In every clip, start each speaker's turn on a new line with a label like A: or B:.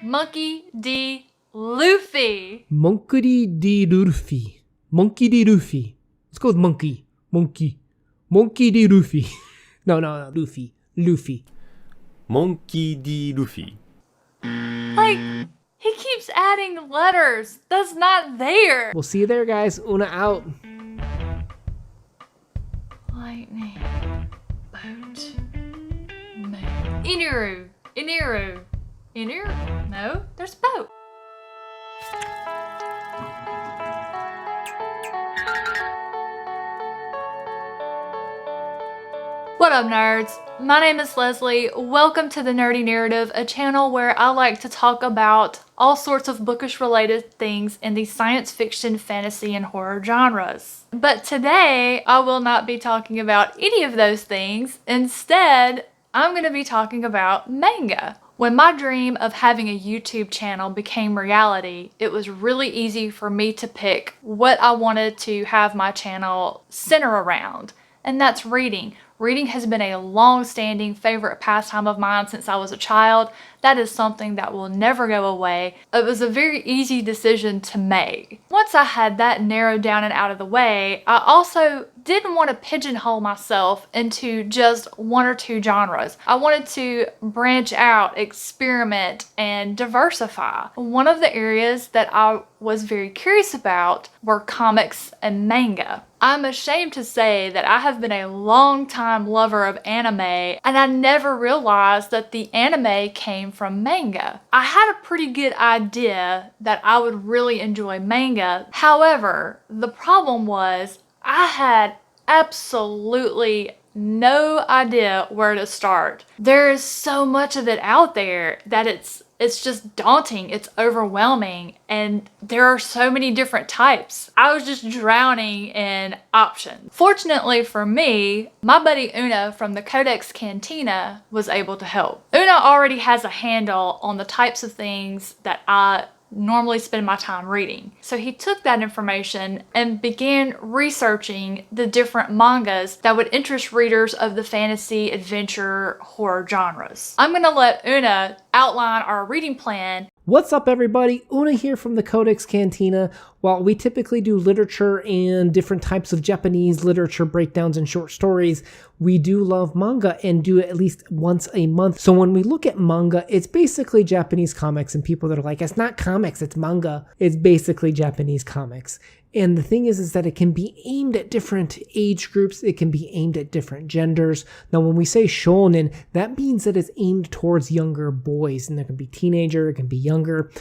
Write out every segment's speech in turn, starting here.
A: Monkey D. Luffy.
B: Monkey D. Luffy. Monkey D. Luffy. Let's go with monkey. Monkey. Monkey D. Luffy. No, Luffy. Luffy.
C: Monkey D. Luffy.
A: Like, he keeps adding letters. That's not there.
B: We'll see you there, guys. Una out.
A: Lightning. Boat. Moon. Iniru. Iniru. Iniru? No, there's a boat. What up, nerds? My name is Leslie. Welcome to The Nerdy Narrative, a channel where I like to talk about all sorts of bookish related things in the science fiction, fantasy, and horror genres. But today, I will not be talking about any of those things. Instead, I'm going to be talking about manga. When my dream of having a YouTube channel became reality, it was really easy for me to pick what I wanted to have my channel center around, and that's reading. Reading has been a long-standing favorite pastime of mine since I was a child. That is something that will never go away. It was a very easy decision to make. Once I had that narrowed down and out of the way, I also didn't want to pigeonhole myself into just one or two genres. I wanted to branch out, experiment, and diversify. One of the areas that I was very curious about were comics and manga. I'm ashamed to say that I have been a long-time lover of anime, and I never realized that the anime came from manga. I had a pretty good idea that I would really enjoy manga. However, the problem was I had absolutely no idea where to start. There is so much of it out there that it's just daunting, it's overwhelming, and there are so many different types. I was just drowning in options. Fortunately for me, my buddy Una from the CodeX Cantina was able to help. Una already has a handle on the types of things that I normally spend my time reading. So he took that information and began researching the different mangas that would interest readers of the fantasy, adventure, horror genres. I'm gonna let Una outline our reading plan.
B: What's up, everybody? Una here from the Codex Cantina. While we typically do literature and different types of Japanese literature breakdowns and short stories, we do love manga and do it at least once a month. So when we look at manga, it's basically Japanese comics, and people that are like, it's not comics, it's manga. It's basically Japanese comics. And the thing is that it can be aimed at different age groups. It can be aimed at different genders. Now, when we say Shounen, that means that it's aimed towards younger boys, and there can be teenager, it can be younger.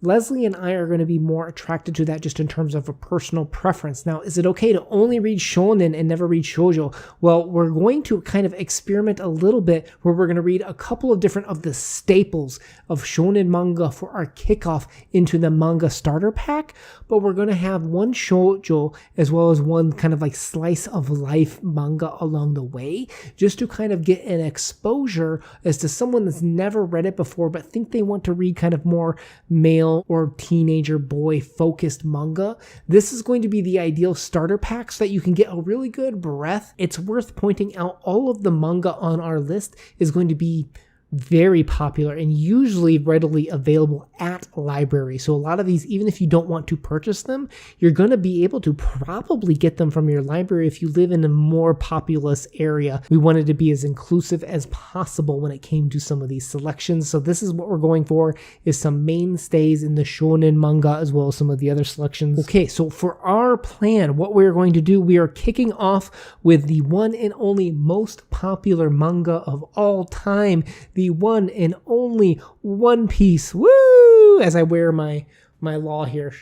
B: Leslie and I are going to be more attracted to that just in terms of a personal preference. Now, is it okay to only read Shounen and never read Shoujo? Well, we're going to kind of experiment a little bit where we're going to read a couple of different of the staples of Shounen manga for our kickoff into the manga starter pack, but we're going to have one Shoujo as well as one kind of like slice of life manga along the way, just to kind of get an exposure as to someone that's never read it before but think they want to read kind of more male or teenager boy focused manga. This is going to be the ideal starter pack so that you can get a really good breadth. It's worth pointing out all of the manga on our list is going to be very popular and usually readily available at libraries. So a lot of these, even if you don't want to purchase them, you're going to be able to probably get them from your library if you live in a more populous area. We wanted to be as inclusive as possible when it came to some of these selections. So this is what we're going for, is some mainstays in the shonen manga as well as some of the other selections. Okay, so for our plan, what we're going to do, we are kicking off with the one and only most popular manga of all time, the one and only One Piece. Woo! As I wear my Law here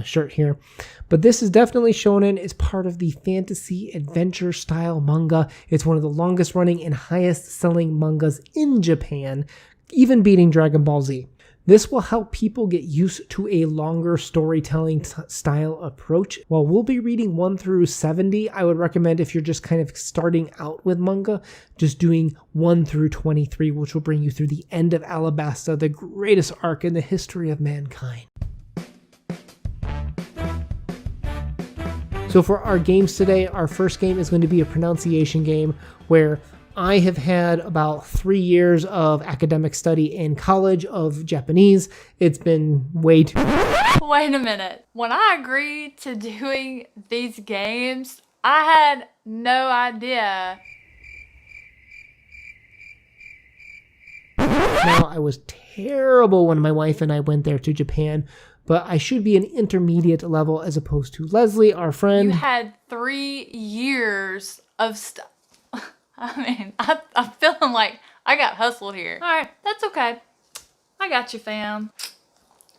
B: shirt here. But this is definitely shonen. It's part of the fantasy adventure style manga. It's one of the longest running and highest selling mangas in Japan, even beating Dragon Ball Z. This will help people get used to a longer storytelling style approach. While we'll be reading 1 through 70, I would recommend, if you're just kind of starting out with manga, just doing 1 through 23, which will bring you through the end of Alabasta, the greatest arc in the history of mankind. So for our games today, our first game is going to be a pronunciation game where I have had about 3 years of academic study in college of Japanese. It's been way too...
A: Wait a minute. When I agreed to doing these games, I had no idea.
B: Now, I was terrible when my wife and I went there to Japan, but I should be an intermediate level as opposed to Leslie, our friend.
A: You had 3 years of stuff. I mean, I'm feeling like I got hustled here. All right, that's okay. I got you, fam.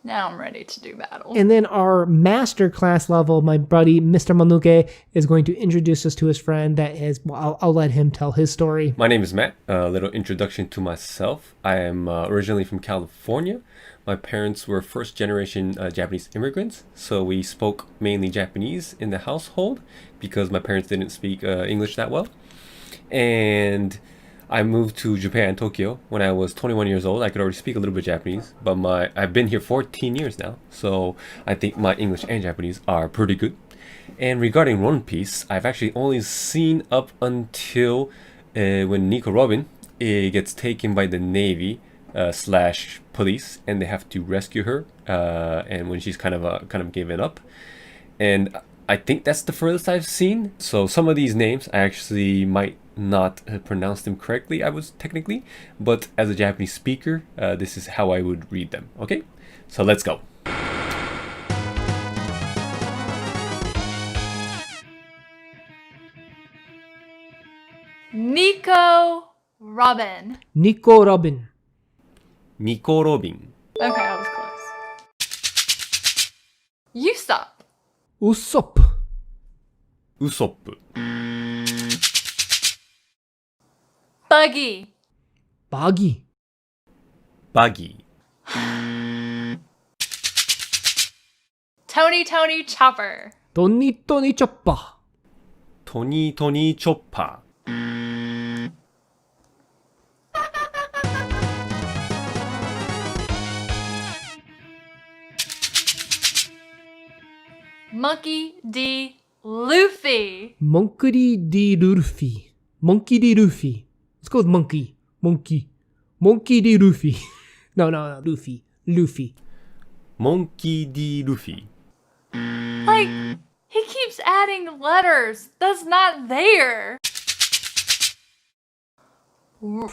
A: Now I'm ready to do battle.
B: And then our master class level, my buddy, Mr. Manuke, is going to introduce us to his friend that is, well, I'll let him tell his story.
C: My name is Matt. A little introduction to myself. I am originally from California. My parents were first generation Japanese immigrants, so we spoke mainly Japanese in the household because my parents didn't speak English that well. And I moved to Japan, Tokyo, when I was 21 years old. I could already speak a little bit Japanese, but I've been here 14 years now, so I think my English and Japanese are pretty good. And regarding One Piece, I've actually only seen up until when Nico Robin gets taken by the Navy slash police, and they have to rescue her, and when she's kind of given up. And I think that's the furthest I've seen. So some of these names I actually might not pronounce them correctly, I was technically, but as a Japanese speaker, this is how I would read them. Okay, so let's go.
A: Nico Robin.
B: Nico Robin.
C: Nico Robin.
A: Okay, I was close. Usopp.
B: Usopp.
C: Usopp.
A: Buggy.
B: Buggy.
C: Buggy.
A: Tony Chopper.
B: Tony Chopper.
C: Tony Chopper.
A: Monkey D. Luffy.
B: Monkey D. Luffy. Monkey D. Luffy. Let's go with Monkey. Monkey D. Luffy. No, Luffy.
C: Monkey D. Luffy.
A: Like, he keeps adding letters that's not there.
B: That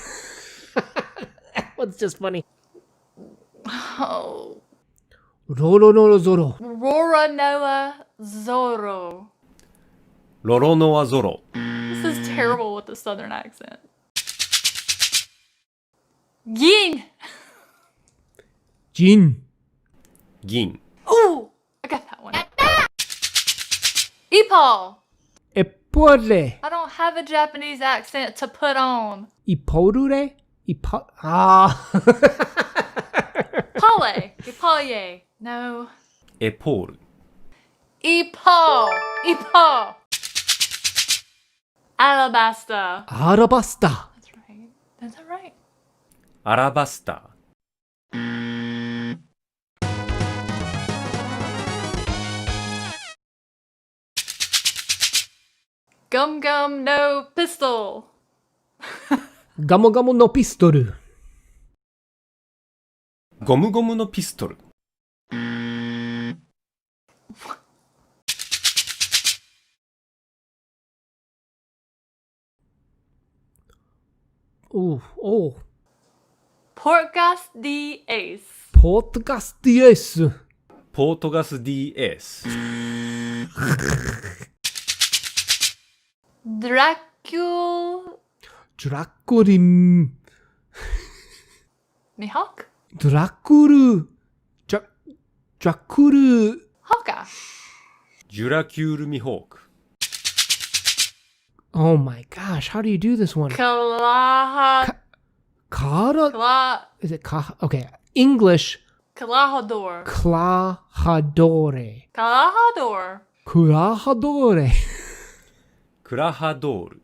B: one's just funny.
A: Oh.
B: Roro Zoro.
A: Roronoa Zoro.
C: Roronoa Zoro.
A: This is terrible with the southern accent. Gin.
B: Jin.
C: Gin.
A: Ooh, I got that one. Ipol.
B: Eppore.
A: I don't have a Japanese accent to put on.
B: Iporure.
A: Pale. Ipolye. No.
C: Epol.
A: Ipol. Alabasta.
B: Arabasta.
A: That's right. That's all right.
C: Arabasta.
A: Gum Gum No Pistol.
B: Gamo Gamo no Pistol.
C: Gomu Gomu no Pistol.
B: Oh.
A: Portgas de Ace.
B: Podcast DS.
C: Portogas DS.
B: Draculim.
A: Mihawk?
B: Draculu. Draculu.
A: Hawka.
C: Dracule Mihawk.
B: Oh my gosh, how do you do this one?
A: Kala.
B: Is it Ka? Okay, English.
A: Kalahador.
B: Clahadore.
A: Kalahador.
B: Clahadore.
C: Kurahador.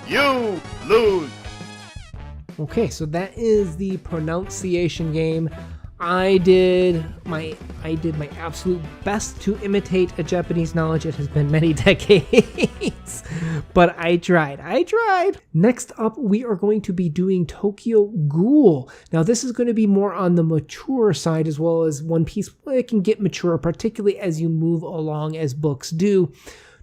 D: You lose.
B: Okay, so that is the pronunciation game. I did my absolute best to imitate a Japanese knowledge. It has been many decades, but I tried. Next up, we are going to be doing Tokyo Ghoul. Now, this is going to be more on the mature side as well as One Piece. It can get mature, particularly as you move along as books do.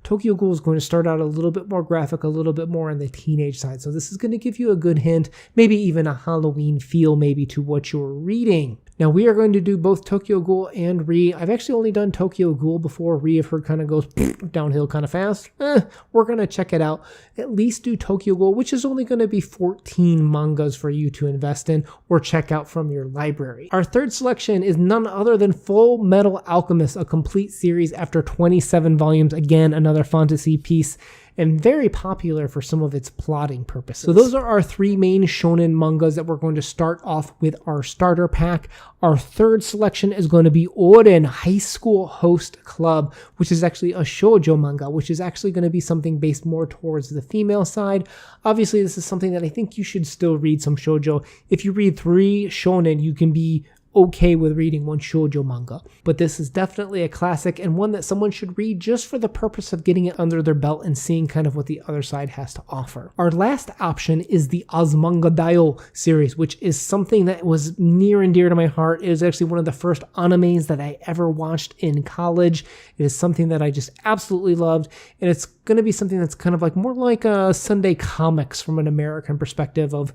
B: Tokyo Ghoul is going to start out a little bit more graphic, a little bit more on the teenage side. So this is going to give you a good hint, maybe even a Halloween feel maybe to what you're reading. Now we are going to do both Tokyo Ghoul and Re. I've actually only done Tokyo Ghoul before. Re, I've heard, kind of goes downhill kind of fast. We're going to check it out. At least do Tokyo Ghoul, which is only going to be 14 mangas for you to invest in or check out from your library. Our third selection is none other than Full Metal Alchemist, a complete series after 27 volumes. Again, another fantasy piece, and very popular for some of its plotting purposes. So those are our three main shonen mangas that we're going to start off with our starter pack. Our third selection is going to be Oren High School Host Club, which is actually a shoujo manga, which is actually going to be something based more towards the female side. Obviously, this is something that I think you should still read some shoujo. If you read 3 shonen, you can be okay with reading one shoujo manga, but this is definitely a classic and one that someone should read just for the purpose of getting it under their belt and seeing kind of what the other side has to offer. Our last option is the Azumanga Daioh series, which is something that was near and dear to my heart. It is actually one of the first animes that I ever watched in college. It is something that I just absolutely loved, and it's going to be something that's kind of like more like a Sunday comics from an American perspective of,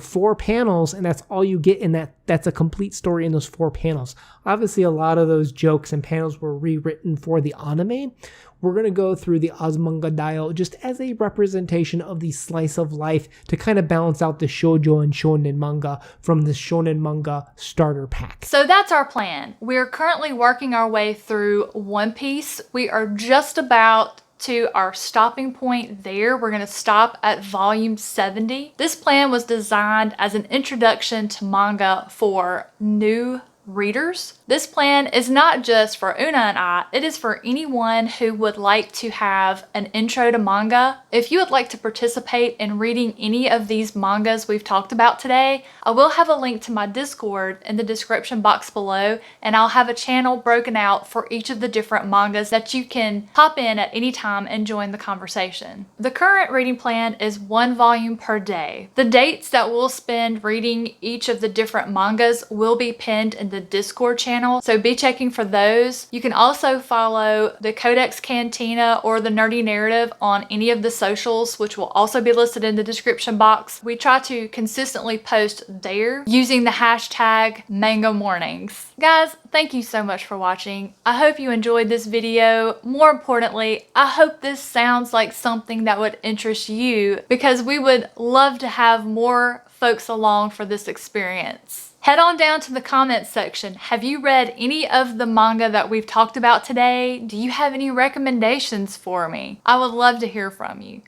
B: 4 panels, and that's all you get in that. That's a complete story in those 4 panels. Obviously, a lot of those jokes and panels were rewritten for the anime. We're going to go through the Azumanga Daioh just as a representation of the slice of life to kind of balance out the shoujo and shonen manga from the shonen manga starter pack.
A: So that's our plan. We're currently working our way through One Piece. We are just about to our stopping point there. We're going to stop at volume 70. This plan was designed as an introduction to manga for new readers. This plan is not just for Una and I, it is for anyone who would like to have an intro to manga. If you would like to participate in reading any of these mangas we've talked about today, I will have a link to my Discord in the description box below, and I'll have a channel broken out for each of the different mangas that you can pop in at any time and join the conversation. The current reading plan is 1 volume per day. The dates that we'll spend reading each of the different mangas will be pinned in the Discord channel, so be checking for those. You can also follow the CodeX Cantina or the Nerdy Narrative on any of the socials, which will also be listed in the description box. We try to consistently post there using the hashtag Manga Mornings. Guys, thank you so much for watching. I hope you enjoyed this video. More importantly, I hope this sounds like something that would interest you, because we would love to have more folks along for this experience. Head on down to the comments section. Have you read any of the manga that we've talked about today? Do you have any recommendations for me? I would love to hear from you.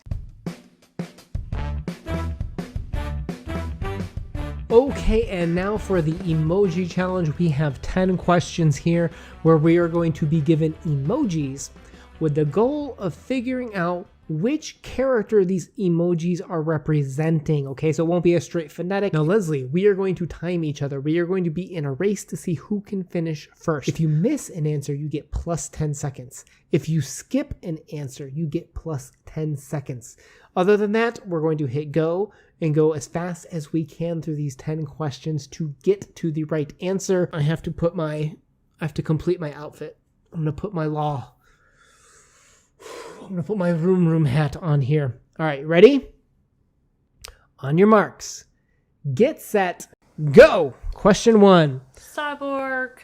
B: Okay, and now for the emoji challenge. We have 10 questions here where we are going to be given emojis with the goal of figuring out which character these emojis are representing. Okay, so it won't be a straight phonetic. Now, Leslie, we are going to time each other. We are going to be in a race to see who can finish first. If you miss an answer, you get plus 10 seconds. If you skip an answer, you get plus 10 seconds. Other than that, we're going to hit go and go as fast as we can through these 10 questions to get to the right answer. I have to complete my outfit. I'm going to put my I'm going to put my room hat on here. All right, ready? On your marks. Get set. Go. Question 1.
A: Cyborg.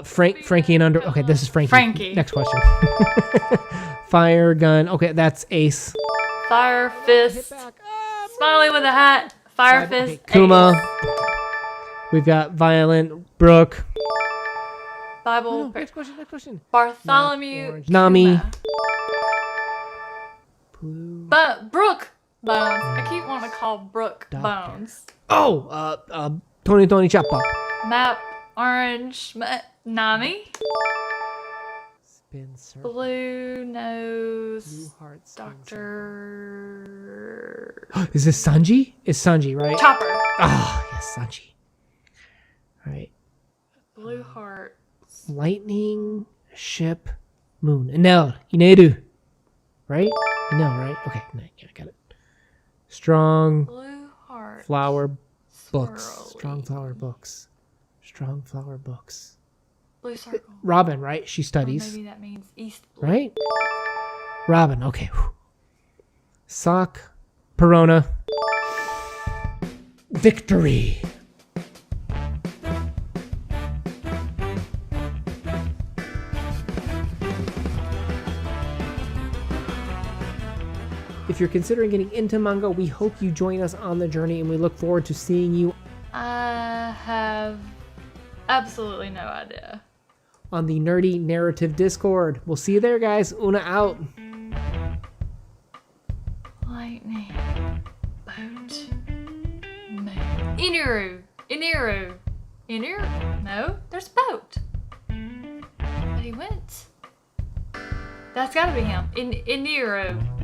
B: Frankie and under. Okay, this is Frankie. Next question. Fire gun. Okay, that's Ace.
A: Fire Fist. Smiley with a hat. Fire Fist.
B: Okay, Kuma. We've got Violent. Brooke.
A: Bible.
B: No, next question.
A: Bartholomew.
B: Nami.
A: But Brooke Bones. I keep wanting to call Brooke Bones.
B: Oh, Tony Chappa.
A: Map. Orange. Nami.
B: Spin circle.
A: Blue Nose.
B: Blue heart.
A: Doctor.
B: Is this Sanji? It's Sanji, right?
A: Chopper.
B: Ah, yes, Sanji. All right.
A: Blue heart.
B: Lightning, ship, moon. Enel, Ineru. Right? Enel, right? Okay, yeah, I got it. Strong
A: Blue heart.
B: flower books.
A: Swirly.
B: Strong flower books. Strong flower books.
A: Blue circle.
B: Robin, right? She
A: Or
B: studies.
A: maybe that means east blue.
B: Right? Robin, okay. Whew. Sock, Perona. Victory. If you're considering getting into manga, we hope you join us on the journey and we look forward to seeing you
A: I have absolutely no idea.
B: on the Nerdy Narrative Discord. We'll see you there, guys. Una out.
A: Lightning. Boat. Moon. Iniru. No, there's boat. But he went. That's gotta be him. Iniru.